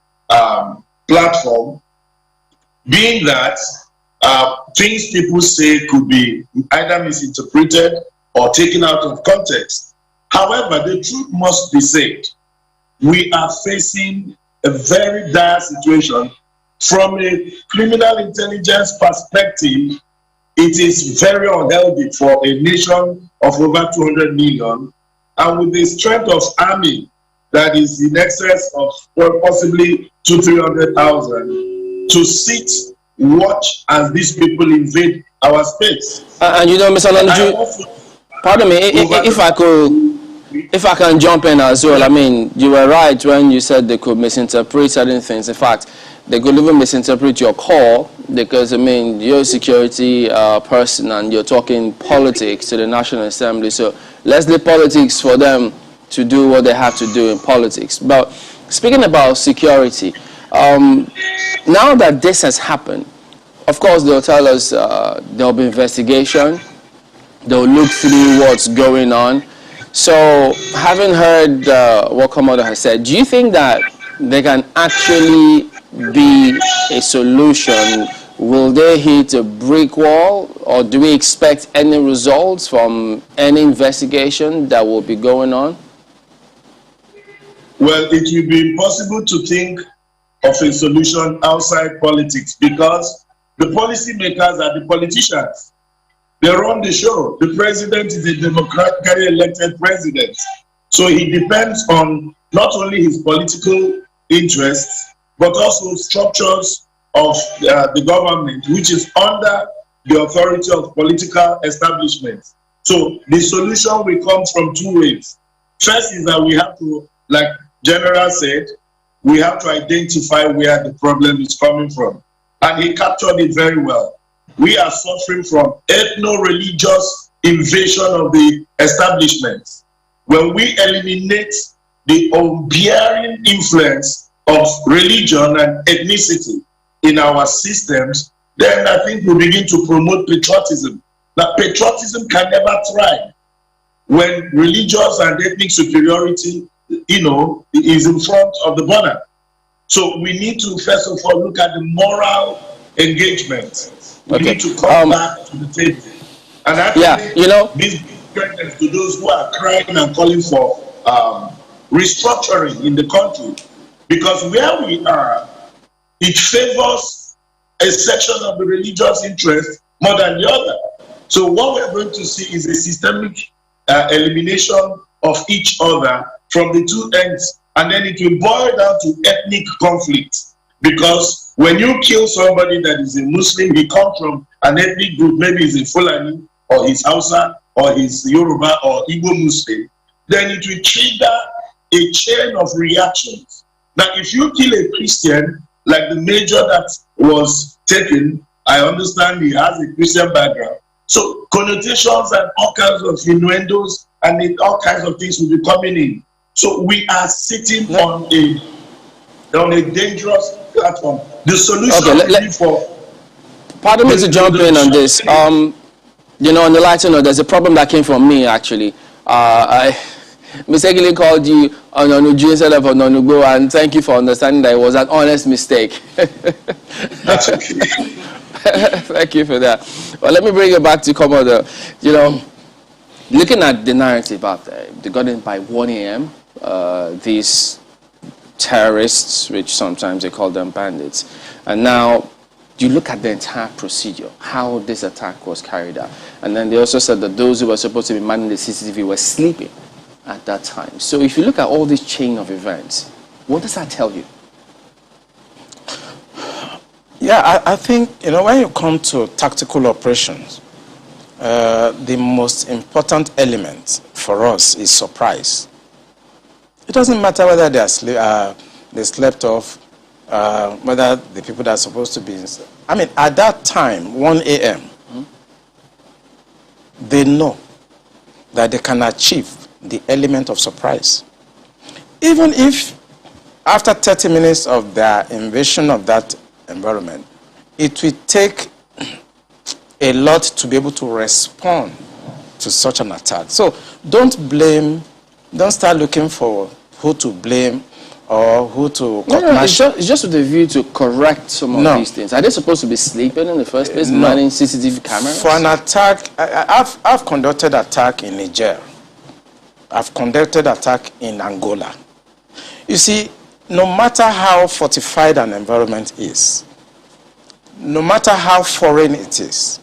platform, being that things people say could be either misinterpreted or taken out of context. However, the truth must be said. We are facing a very dire situation. From a criminal intelligence perspective, it is very unhealthy for a nation of over 200 million, and with the strength of army that is in excess of possibly 200,000-300,000, to sit, watch as these people invade our space. And Mr. Nanju, pardon me, if I can jump in as well. I mean, you were right when you said they could misinterpret certain things. In fact, they could even misinterpret your call because, I mean, you're a security person and you're talking politics to the National Assembly. So let's leave politics for them to do what they have to do in politics. But speaking about security, now that this has happened, of course, they'll tell us there'll be investigation. They'll look through what's going on. So, having heard what Komodo has said, do you think that there can actually be a solution? Will they hit a brick wall, or do we expect any results from any investigation that will be going on? Well, it will be impossible to think of a solution outside politics because the policymakers are the politicians. They run the show. The president is a democratically elected president. So he depends on not only his political interests, but also structures of the government, which is under the authority of political establishments. So the solution will come from two ways. First is that we have to, like General said, we have to identify where the problem is coming from. And he captured it very well. We are suffering from ethno-religious invasion of the establishments. When we eliminate the unbearing influence of religion and ethnicity in our systems, then I think we begin to promote patriotism. Now, patriotism can never thrive when religious and ethnic superiority, is in front of the banner. So we need to, first of all, look at the moral engagement. We need to come back to the table. And I think this brings to those who are crying and calling for restructuring in the country. Because where we are, it favors a section of the religious interest more than the other. So what we're going to see is a systemic elimination of each other from the two ends. And then it will boil down to ethnic conflict. Because when you kill somebody that is a Muslim, he comes from an ethnic group, maybe he's a Fulani, or he's Hausa, or he's Yoruba, or Igbo Muslim, then it will trigger a chain of reactions. Now, if you kill a Christian, like the major that was taken, I understand he has a Christian background. So connotations and all kinds of innuendos and all kinds of things will be coming in. So we are sitting on a dangerous platform. The solution pardon me to jump in on this. On the lighter note, there's a problem that came from me actually. I mistakenly called you Ononuju instead of Ononugo, and thank you for understanding that it was an honest mistake. That's okay. Thank you for that. Well, let me bring it back to Komodo. Looking at the narrative out there, they got in by 1 a.m. These terrorists, which sometimes they call them bandits, and now you look at the entire procedure, how this attack was carried out, and then they also said that those who were supposed to be manning the CCTV were sleeping at that time. So if you look at all this chain of events, what does that tell you? Yeah, I think, when you come to tactical operations, the most important element for us is surprise. It doesn't matter whether they slept off, whether the people that are supposed to be... I mean, at that time, 1 a.m., they know that they can achieve the element of surprise. Even if after 30 minutes of their invasion of that environment, it will take a lot to be able to respond to such an attack. So don't start looking for who to blame or who to... it's just with the view to correct some of these things. Are they supposed to be sleeping in the first place, manning CCTV cameras? For an attack, I've conducted attack in Niger. I've conducted attack in Angola. You see, no matter how fortified an environment is, no matter how foreign it is,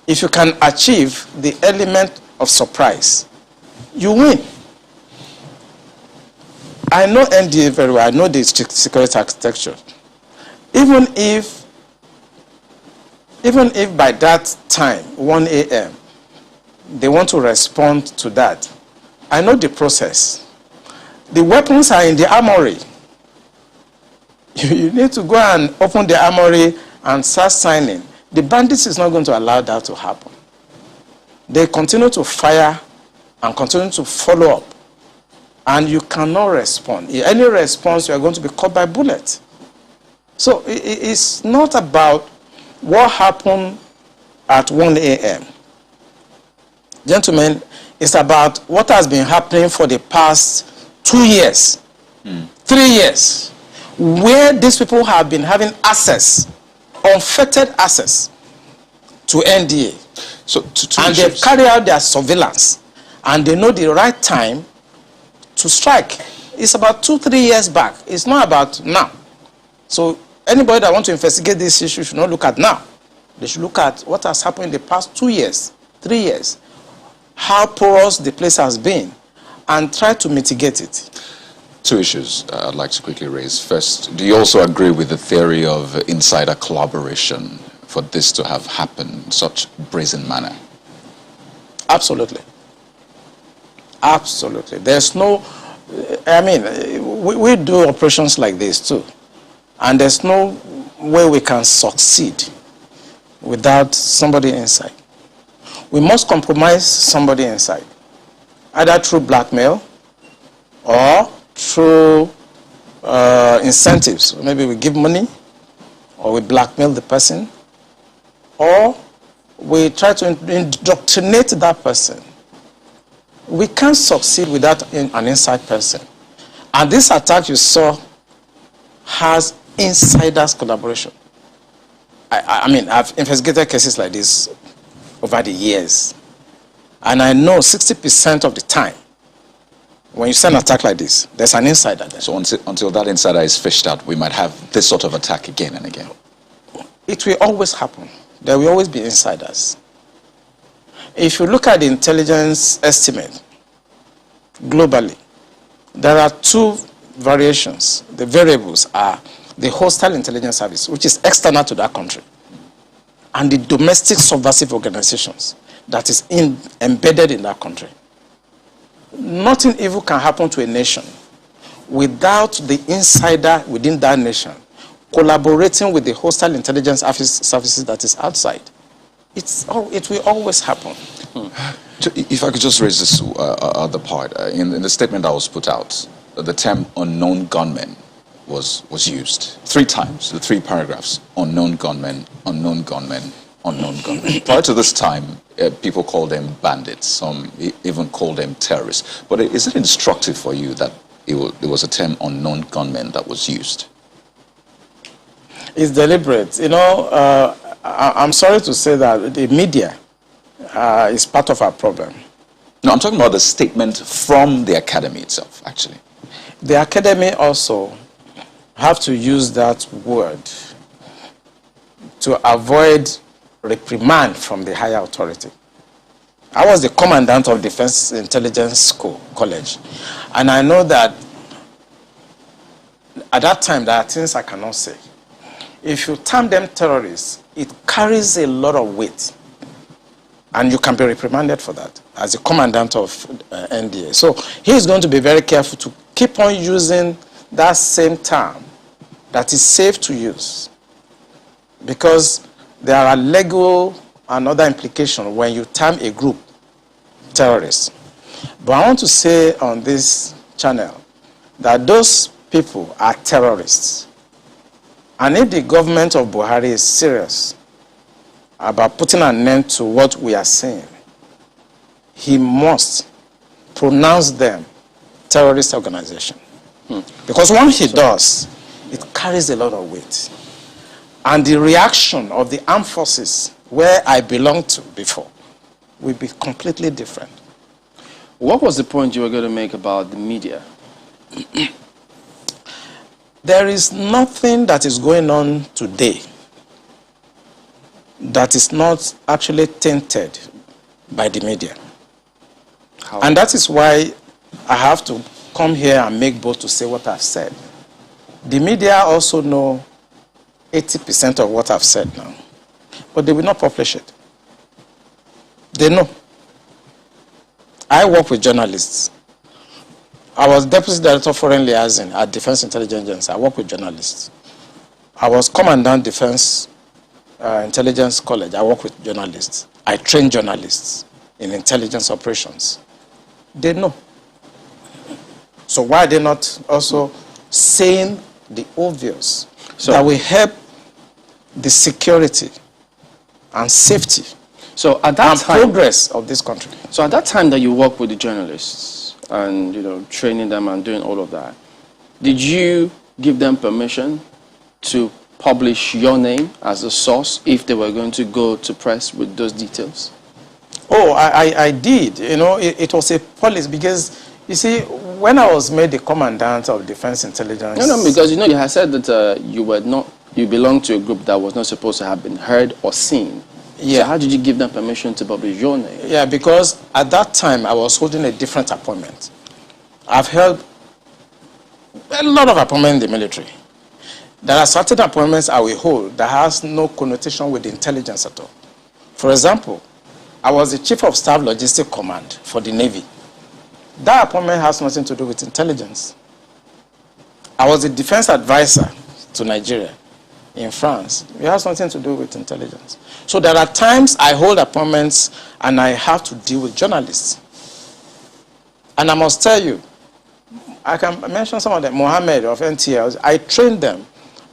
if you can achieve the element of surprise, you win. I know NDA very well. I know the security architecture. Even if by that time, 1 a.m., they want to respond to that, I know the process. The weapons are in the armory. You need to go and open the armory and start signing. The bandits is not going to allow that to happen. They continue to fire and continue to follow up. And you cannot respond. Any response, you are going to be caught by bullets. So it's not about what happened at 1 a.m. Gentlemen, It's about what has been happening for the past 2 years, 3 years, where these people have been having access, unfettered access to NDA. So, And they carry out their surveillance, and they know the right time to strike. It's about 2-3 years back. It's not about now. So anybody that wants to investigate this issue should not look at now. They should look at what has happened in the past 2 years, 3 years, how porous the place has been, and try to mitigate it. 2 issues I'd like to quickly raise. First, do you also agree with the theory of insider collaboration for this to have happened in such brazen manner? Absolutely. Absolutely. There's no, I mean, we do operations like this too. And there's no way we can succeed without somebody inside. We must compromise somebody inside, either through blackmail or through incentives. Maybe we give money, or we blackmail the person, or we try to indoctrinate that person. We can't succeed without an inside person. And this attack you saw has insiders collaboration. I mean, I've investigated cases like this over the years. And I know 60% of the time, when you see an attack like this, there's an insider there. So until that insider is fished out, we might have this sort of attack again and again. It will always happen. There will always be insiders. If you look at the intelligence estimate globally, there are 2 variations. The variables are the hostile intelligence service, which is external to that country, and the domestic subversive organizations that is embedded in that country. Nothing evil can happen to a nation without the insider within that nation collaborating with the hostile intelligence services that is outside. It will always happen. If I could just raise this other part. In the statement that was put out, the term unknown gunmen was used 3 times, the 3 paragraphs: unknown gunmen, unknown gunmen, unknown gunmen. Prior to this time, people called them bandits, some even called them terrorists. But is it instructive for you that it was a term unknown gunmen that was used? It's deliberate. You know, I'm sorry to say that the media is part of our problem. No, I'm talking about the statement from the academy itself, actually. The academy also have to use that word to avoid reprimand from the higher authority. I was the commandant of Defense Intelligence College, and I know that at that time there are things I cannot say. If you term them terrorists, it carries a lot of weight, and you can be reprimanded for that as the commandant of NDA. So he is going to be very careful to keep on using that same term that is safe to use, because there are legal and other implications when you term a group terrorists. But I want to say on this channel that those people are terrorists. And if the government of Buhari is serious about putting an end to what we are saying, he must pronounce them terrorist organization. Because once he does, it carries a lot of weight. And the reaction of the armed forces, where I belonged to before, will be completely different. What was the point you were going to make about the media? There is nothing that is going on today that is not actually tainted by the media. How? And that is why I have to come here and make bold to say what I've said. The media also know 80% of what I've said now, but they will not publish it. They know. I work with journalists. I was Deputy Director of Foreign Liaison at Defense Intelligence Agency. I work with journalists. I was Commandant Defense Intelligence College. I work with journalists. I train journalists in intelligence operations. They know. So why are they not also saying the obvious that will help the security and safety So at that time, progress of this country. So at that time that you worked with the journalists and, you know, training them and doing all of that, did you give them permission to publish your name as a source if they were going to go to press with those details? Oh, I did. You know, it was a policy because, you see, when I was made the commandant of Defense Intelligence... No, because, you know, you had said that you belonged to a group that was not supposed to have been heard or seen. Yeah. So how did you give them permission to publish your name? Yeah, because at that time I was holding a different appointment. I've held a lot of appointments in the military. There are certain appointments I will hold that has no connotation with intelligence at all. For example, I was the Chief of Staff Logistic Command for the Navy. That appointment has nothing to do with intelligence. I was the defense advisor to Nigeria in France. It has nothing to do with intelligence. So there are times I hold appointments and I have to deal with journalists. And I must tell you, I can mention some of them. Mohammed of NTL, I trained them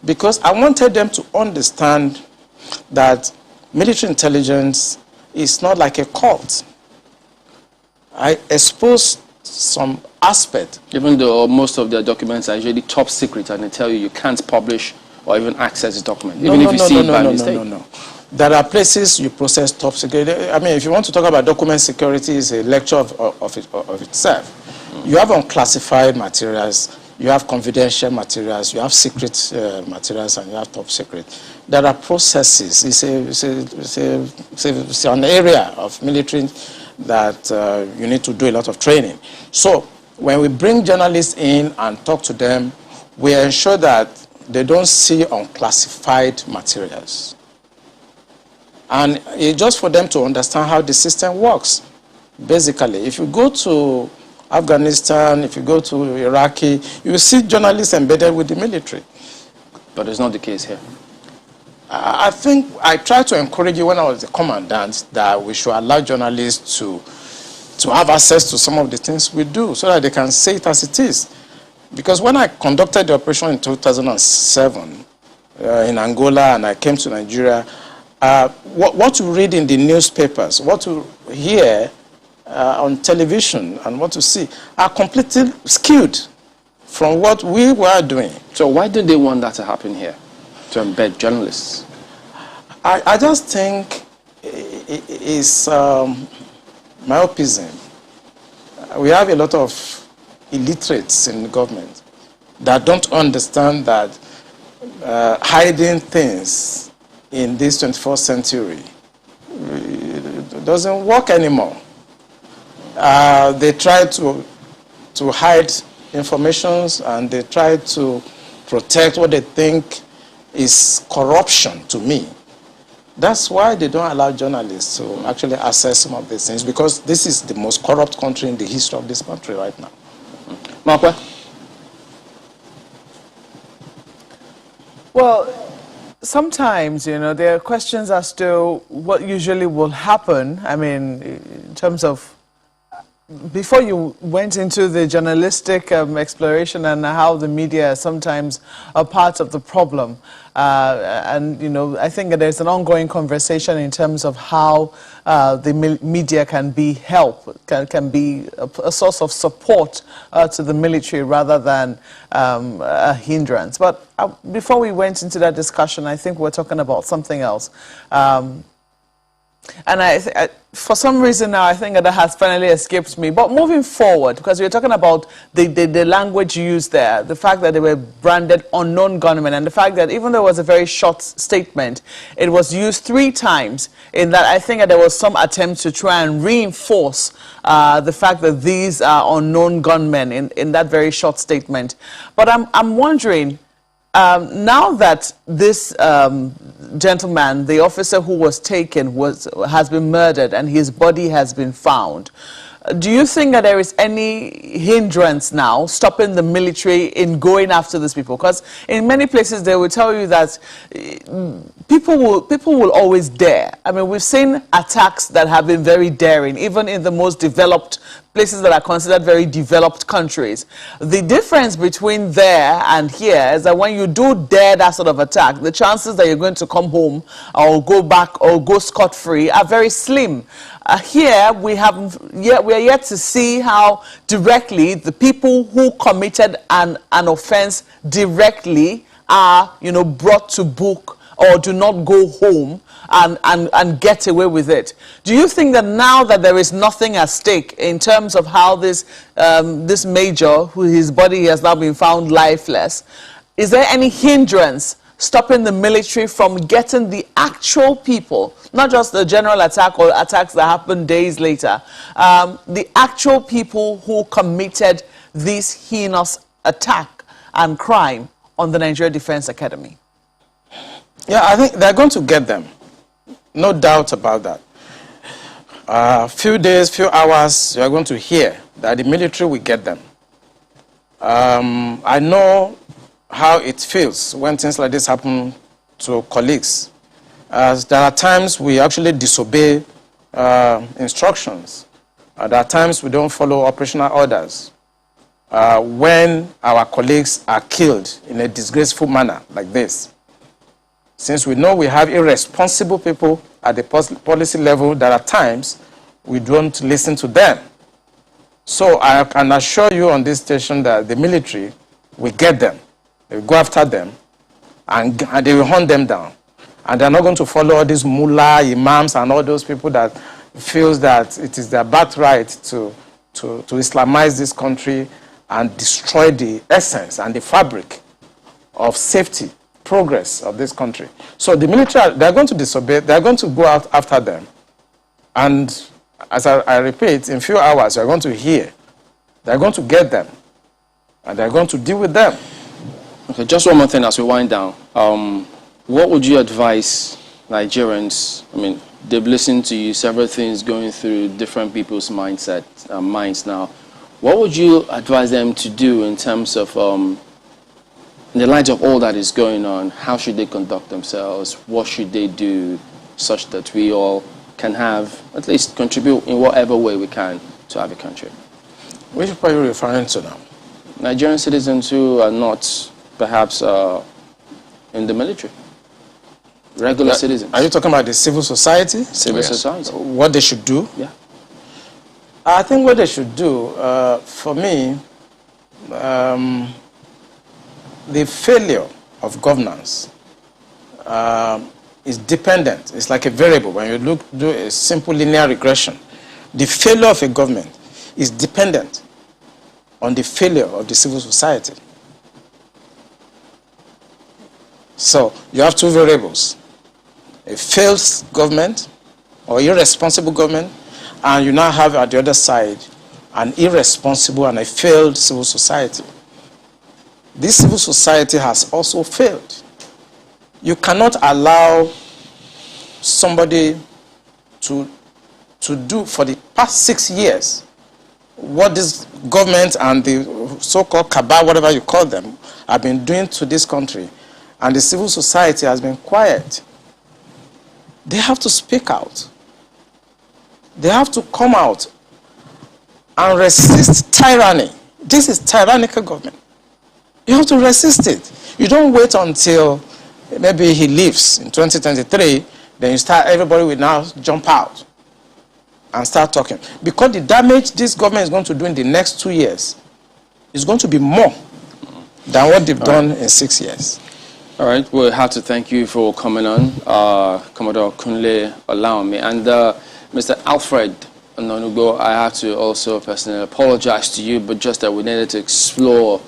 because I wanted them to understand that military intelligence is not like a cult. I exposed some aspect. Even though most of their documents are usually top secret and they tell you can't publish or even access the document, even if you see it by mistake. No. There are places you process top secret. I mean, if you want to talk about document security, it's a lecture of itself. You have unclassified materials, you have confidential materials, you have secret materials, and you have top secret. There are processes. It's an area of military that you need to do a lot of training. So when we bring journalists in and talk to them, we ensure that they don't see unclassified materials. And it's just for them to understand how the system works. Basically, if you go to Afghanistan, if you go to Iraqi, you will see journalists embedded with the military. But it's not the case here. I think I tried to encourage you when I was the commandant that we should allow journalists to have access to some of the things we do so that they can say it as it is. Because when I conducted the operation in 2007 in Angola and I came to Nigeria, what you read in the newspapers, what you hear on television and what you see are completely skewed from what we were doing. So why did they want that to happen here, to embed journalists? I just think it's myopism. We have a lot of illiterates in the government that don't understand that hiding things in this 21st century doesn't work anymore. They try to hide informations and they try to protect what they think is corruption to me. That's why they don't allow journalists to actually access some of these things, because this is the most corrupt country in the history of this country right now. Markwa? Well, sometimes, you know, there are questions as to what usually will happen. I mean, in terms of, before you went into the journalistic exploration and how the media is sometimes a part of the problem. And, you know, I think that there's an ongoing conversation in terms of how the media can be can be a source of support to the military rather than a hindrance. But before we went into that discussion, I think we're talking about something else. And for some reason now, I think that has finally escaped me. But moving forward, because we're talking about the language used there, the fact that they were branded unknown gunmen, and the fact that even though it was a very short statement, it was used 3 times, in that I think that there was some attempt to try and reinforce the fact that these are unknown gunmen in that very short statement. But I'm wondering, now that this gentleman, the officer who was taken, has been murdered and his body has been found, Do you think that there is any hindrance now stopping the military in going after these people? Because in many places they will tell you that people will always dare. I mean, we've seen attacks that have been very daring, even in the most developed places that are considered very developed countries. The difference between there and here is that when you do dare that sort of attack, the chances that you're going to come home or go back or go scot-free are very slim. Here we are yet to see how directly the people who committed an offense directly are, you know, brought to book or do not go home and get away with it. Do you think that now that there is nothing at stake in terms of how this this major, who his body has now been found lifeless, is there any hindrance stopping the military from getting the actual people, not just the general attack or attacks that happen days later, the actual people who committed this heinous attack and crime on the Nigeria Defense Academy? Yeah, I think they're going to get them. No doubt about that. Few days, few hours, you're going to hear that the military will get them. I know how it feels when things like this happen to colleagues. There are times we actually disobey instructions. There are times we don't follow operational orders. When our colleagues are killed in a disgraceful manner like this. Since we know we have irresponsible people at the policy level, there are times we don't listen to them. So I can assure you on this station that the military will get them. They will go after them and they will hunt them down. And they're not going to follow all these mullah, imams, and all those people that feels that it is their birthright to Islamize this country and destroy the essence and the fabric of safety, progress of this country. So the military, they're going to disobey, they're going to go out after them. And as I repeat, in a few hours, you're going to hear, they're going to get them, and they're going to deal with them. Okay, just one more thing as we wind down. What would you advise Nigerians? I mean, they've listened to you, several things going through different people's minds now. What would you advise them to do in terms of, in the light of all that is going on, how should they conduct themselves? What should they do such that we all can have, at least contribute in whatever way we can to have a country? Which people are you referring to now? Nigerian citizens who are not perhaps in the military. Regular citizens. Are you talking about the civil society? Civil society. What they should do? Yeah. I think what they should do, for me, the failure of governance is dependent. It's like a variable. When you do a simple linear regression, the failure of a government is dependent on the failure of the civil society. So you have two variables: a failed government or irresponsible government, and you now have at the other side an irresponsible and a failed civil society. This civil society has also failed. You cannot allow somebody to do for the past 6 years what this government and the so-called cabal, whatever you call them, have been doing to this country, and the civil society has been quiet. They have to speak out. They have to come out and resist tyranny. This is tyrannical government. You have to resist it. You don't wait until maybe he leaves in 2023, then you start, everybody will now jump out and start talking. Because the damage this government is going to do in the next 2 years is going to be more than what they've done in 6 years. All right, we have to thank you for coming on, Commodore Kunle Olawumi. And Mr. Alfred Ononugo, I have to also personally apologize to you, but just that we needed to explore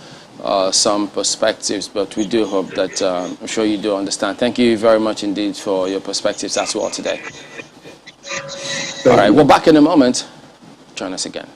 some perspectives, but we do hope that, I'm sure you do understand. Thank you very much indeed for your perspectives as well today. All right, we're back in a moment. Join us again.